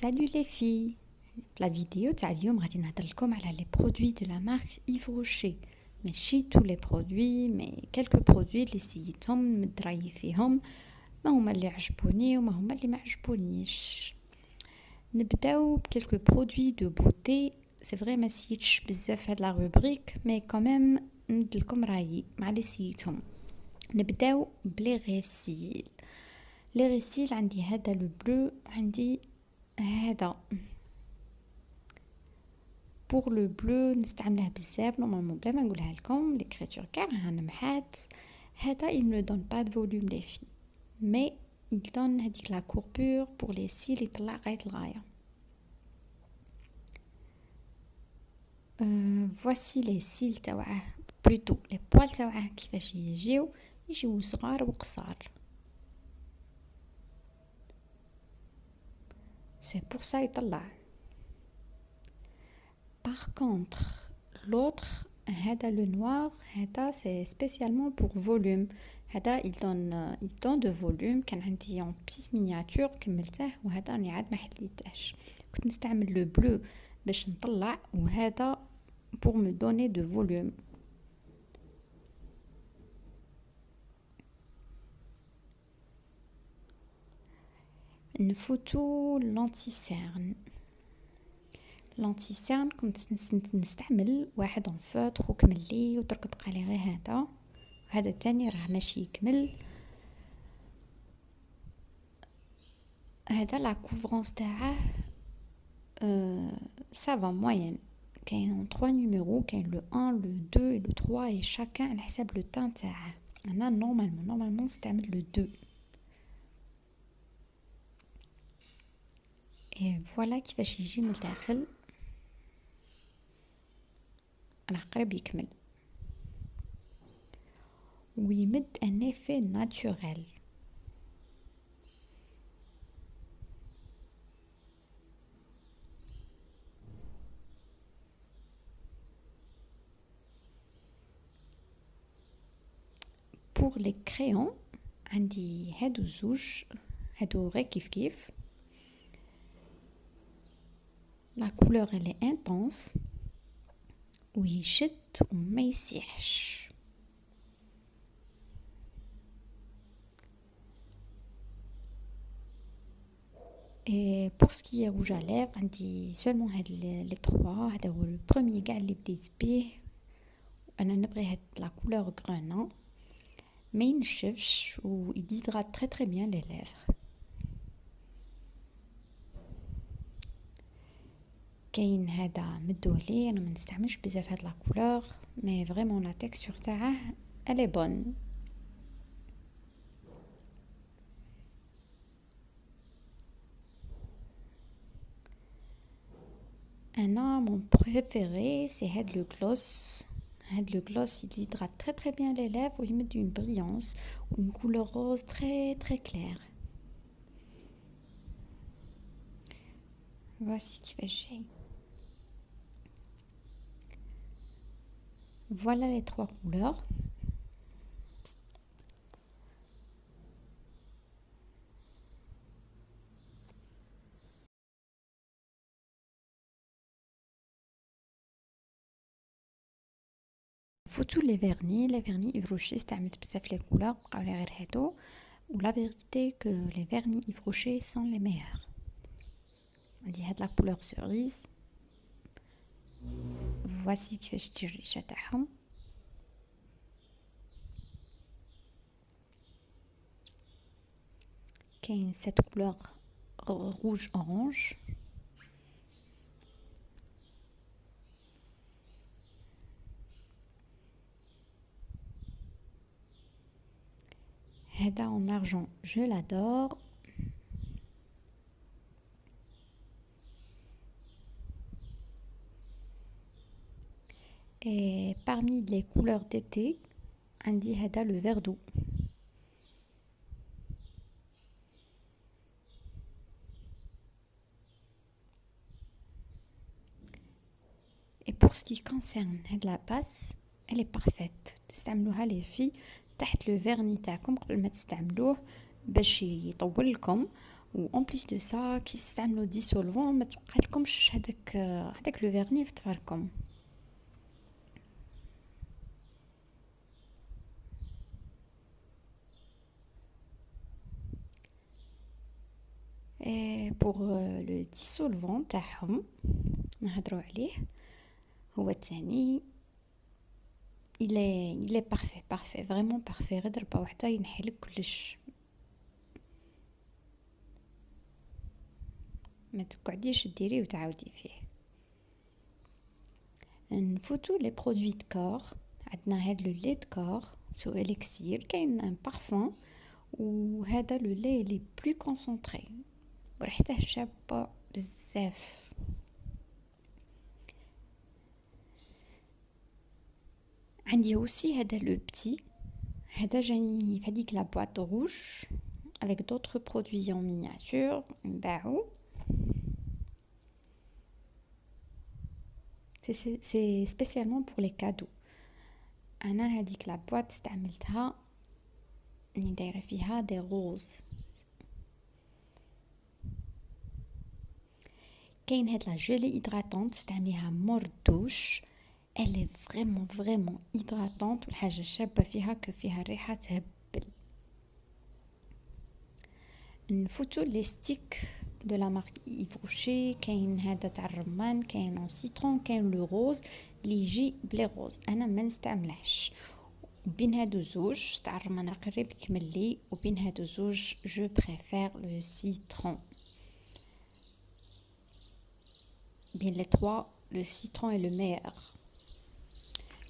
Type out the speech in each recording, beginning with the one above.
Salut les filles. La vidéo تاع اليوم غادي نهضر لكم على les produits de la marque Yves Rocher. ماشي tous les produits mais quelques produits اللي سيتهم مدراي فيهم ما هما اللي عجبوني وما هما اللي ما عجبونيش. نبداو بكلكو produits de beauté. C'est vrai ما سيتش بزاف هاد لا rubrique mais quand même ندلكم رايي مع اللي سيتهم. نبداو بلي غسيل. لي غسيل عندي هذا لو بلو عندي هذا. بور لو بلو نستعمله بزاف نورمالمون بلا ما نقولها لكم ليكريتور كاع راها نمحات. هذا il ne donne pas de volume les filles mais il donne هذيك لا courbure pour les cils يطلع غاية الغاية. voici les cils تاوعه plutôt les poils تاوعه كيفاش يجيو صغار وقصار. c'est pour ça يطلع. Par contre, l'autre, هذا le noir, هذا c'est spécialement pour volume. هذا il donne de volume. كان عندي en petite miniature كملته وهذا راني عاد ما حليتهش. كنت نستعمل le bleu باش نطلع وهذا pour me donner de volume. نفوتو l'anti-cerne. لانتيسيرن كنت نستعمل واحد اون فوتر وكمل لي ودرك بقى لي غير هذا. هذا الثاني راه ماشي يكمل. هذا لا كوفرونس تاعه سافا موين. كاين 3 نيميرو كاين لو 1 لو 2 لو 3 اي شاكان على حساب لو تان تاعه. انا نورمالمون نستعمل لو 2 اي فوالا كيفاش يجي من الداخل. راه قريب يكمل ويمد ان ايفي ناتوريل. pour les crayons عندي هادو زوج هادو غير كيف la couleur elle est intense ويشد وما يسيحش. et pour ce qui est rouge à lèvres عندي seulement هاد les trois. هذا هو البروميي كاع اللي بديت بيه. انا نبغي هاد la couleur grenat ما ينشفش و il hydrate très très bien les lèvres. كاين هذا مدولي انا ما نستعملش بزاف هاد لا كولور مي فريمون لا تيكستور تاعه الي بون. انا مون بريفيري سي هاد لو gloss. هاد لو gloss il hydrate très très bien les lèvres و يمد une brillance ou une couleur rose très très claire. voici كيفاش جاي. Voilà les trois couleurs. فوتو لي فيرني. لي فيرني Yves Rocher استعملت بزاف لي كولور بقاو لي غير هادو و لا فيريتي كو لي فيرني Yves Rocher sont les meilleurs. عندي هاد لا كولور cerise. voici كيفاش تجي الريشه تاعهم. كاين cette couleur rouge orange. هذا en argent je l'adore. et parmi les couleurs d'été عندي هذا le vert doux. et pour ce qui concerne هاد la base elle est parfaite. تستعملوها les filles تحت لو فيرني تاعكم قبل ما تستعملوه باش يطول لكم و en plus de ça كي تستعملوا ديسولفون ما تبقالكمش هذاك لو فيرني في تفاركم. بوغ لو ديسولفون تاعهم نهضروا عليه، هو الثاني il est parfait vraiment parfait، غير ضربه واحده ينحيلك كلش، ما تقعديش ديريه وتعاودي فيه. نفوتو لي برودوي دو كور، عندنا هاد لو لي دو كور سو اليكسير، كاين ان بارفان وهذا لو لي لي بلو كونسونطري وريحته شابه بزاف. عندي aussi هذا لو بتي، هذا جاني في هذيك لا بواط روج avec d'autres produits en miniature نباعو. c'est spécialement pour les cadeaux. انا هذيك لا بواط استعملتها اني دايره فيها دي غوز. كاين هاد لا جيلي هيدراتونت تستعمليها مور دوش، elle est vraiment hydratante، والحاجه الشابه فيها فيها ريحه تهبل. نفوتو لي ستيك دو لا مارك ايف روشي، كاين هذا تاع الرمان، كاين اون سيترون، كاين لو روز اللي يجي بلي روز، انا ما نستعملهش. بين هادو زوج تاع الرمان قريب يكمل لي، وبين هادو زوج جو بريفير لو سيترون. بين لي تروا لو سيترون est le meilleur.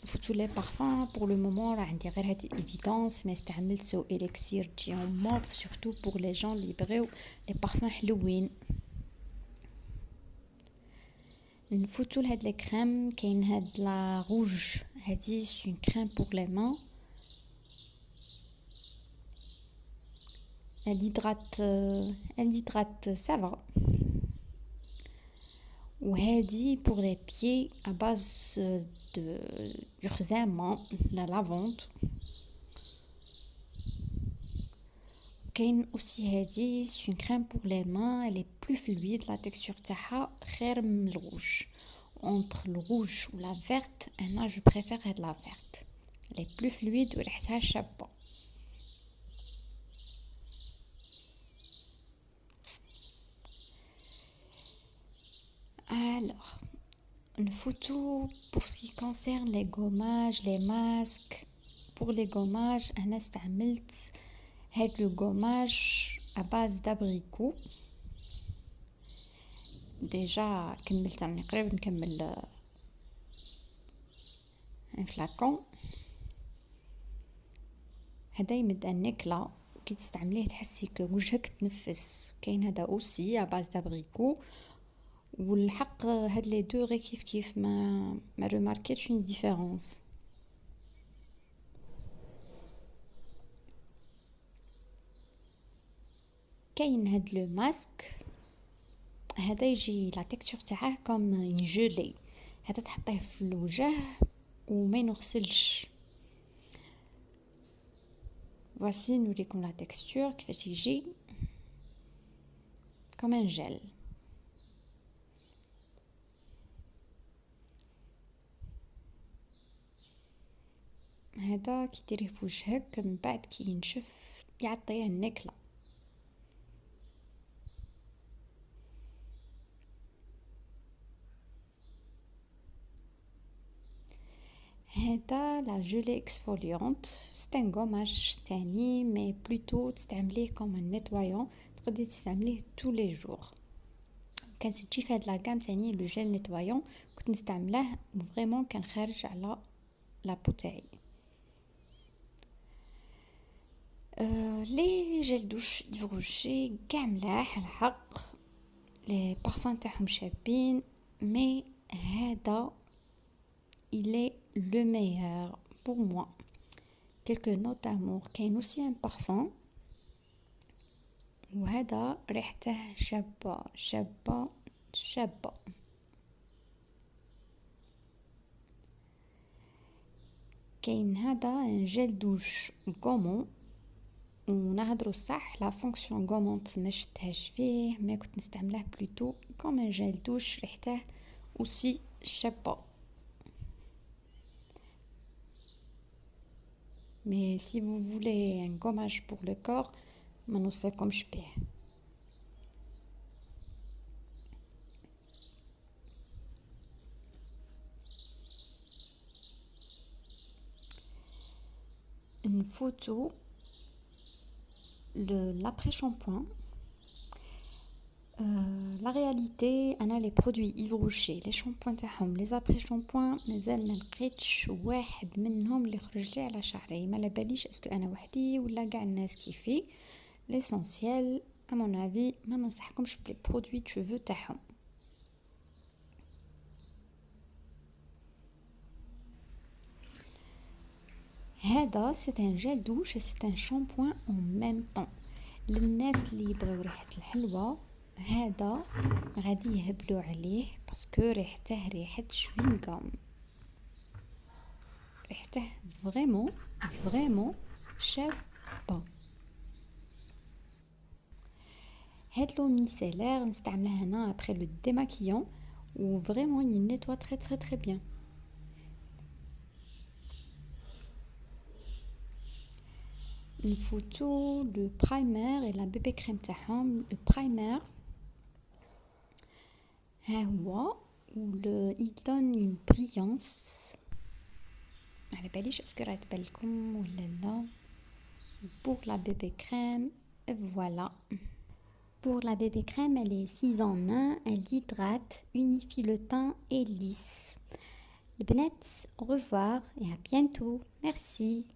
فوتو لي بارفان pour le moment راه عندي غير هاد ايفيدونس، ما استعملت سو اليكسير جيون موف سورتو pour les gens اللي يبغيو لي بارفان حلوين. نفوتو لهاد لي كريم، كاين هاد لا روج، هادي سي اون كريم pour les mains، elle hydrate ça va. وهذه pour les pieds à base de يخزامة la lavande. كاين aussi هذه c'est une crème pour les mains، elle est plus fluide، la texture تاعها خير من الروج. entre le rouge ou la verte انا je préfère هاد la verte، elle est plus fluide وريحتها شابة. alors نفوتو pour ce qui concerne les gommages les masques. pour les gommages انا استعملت هاد لو gommage à base d'abricot. ديجا كملت، راني قريب نكمل ان فلاكون. هذا يمد النكله كي تستعمليه تحسي وجهك تنفس. كاين هذا اوسي à base d'abricot، والحق هاد لي دو غير كيف ما ريماركيتش اون ديفيرونس. كاين هاد لو ماسك، هذا يجي لا تكستور تاعه كوم اون جيلي، هذا تحطيه في الوجه وما ينغسلش. voici نوريكم لا تكستور كيفاش يجي كوم ان جيل. هذا كي ديريه في وجهك من بعد كي ينشف يعطيه النكله. هذا لا جولي اكسفوليونت، سي ان غوماج تاني مي بلوتو تستعمليه كوم ان نيتوايون، تقدري تستعمليه تو لي جور. كانت تجي في هاد لاكام تاني لو جيل نيتوايون كنت نستعمله فريمون كان خارج على لابو تاعي. لي جيل دوش يفروشي كاع ملاح الحق، لي بارفان تاعهم شابين، مي هذا il est le meilleur pour moi. quelques notes d'amour. كاين aussi un parfum وهذا ريحته شابة. كاين هذا un gel douche gommant ونهضروا صح لا فونكسيون غومونت ما شفتهاش فيه ما كنت نستعمله بلوتو كوم ان جيل دوش ريحته اوسي شابه مي سي vous voulez un gommage pour le corps ما نوصيكمش بيه. نفوتو l'après-shampoing. La réalité, أنا les produits Yves Rocher, les shampoings تاعهم, les après-shampoings مازال ما لقيتش واحد منهم اللي خرج لي على شعري. ما باليش اسكو أنا وحدي ولا قاع الناس كيفي. L'essentiel, à mon avis, ما ننصحكمش بلي produits de cheveux تاعهم. هذا c'est un gel douche et c'est un shampoing en même temps. للناس اللي يبغيو ريحة الحلوة هذا غادي يهبلوا عليه باسكو ريحته ريحة شوينغام. ريحته فريمون شابة. هاد لو ميسيلير نستعمله هنا ابري لو ديماكيون و فريمون il nettoie très bien. نفوتو لو برايمر et la bébé crème تاعهم. لو برايمر ها هو il donne une brillance. ما على باليش اسكو راه تبان لكم ولا لا. pour la bébé crème voilà. Pour la bébé crème, elle est 6 en 1, elle hydrate, unifie le teint et lisse. Les benettes, au revoir et à bientôt. Merci.